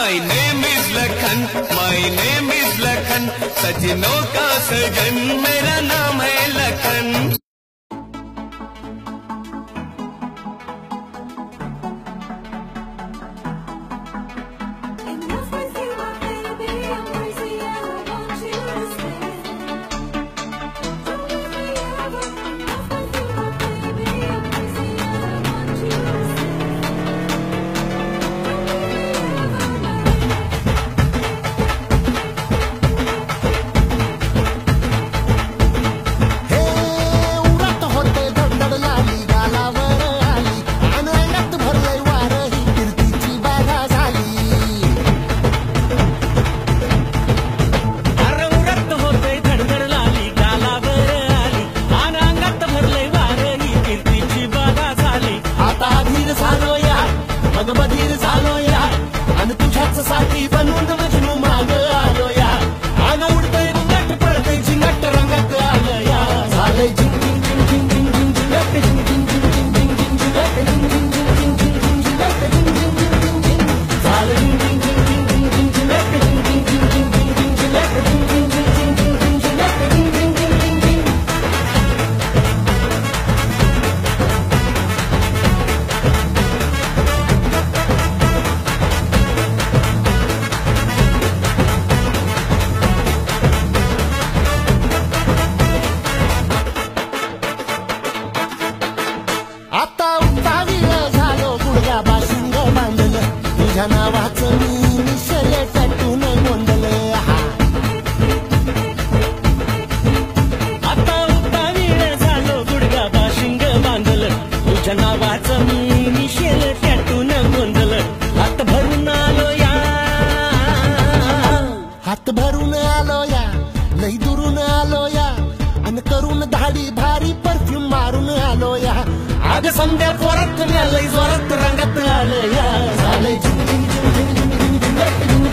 My name is Lakhan, my name is Lakhan, सजनों का सजन मेरा नाम है लखन। बधीर झालो या आणि तुझ्याच साठी बनवून मजनू माग आलो या आग उडतय नट पडतय झिंगट रंगात आलं या झालंय झिंग झिंग झिंग झिंग झिंग झिंग झिंग झिंग झिंग झिंग झिंग झिंग झिंग आता उत्तावीळ झालो गुडघ्या बाशिंग बांधलं तुझ्या नावाचं मी निशले टॅटून गोंधलं आता उत्तावीळ झालो गुडघ्या बाशिंग बांधलं तुझ्या नावाचं मी निशले टॅटून गोंधलं हात भरून आलो या हात भरून आलो या लई दुरून आलो या आणि करून धाडी भारी परफ्यूम मारून आलो या आग संध्या पोरात लई जोरात रंगात आलं या झालंय झिंग झिंग झिंग झिंग झिंग झिंग झिंग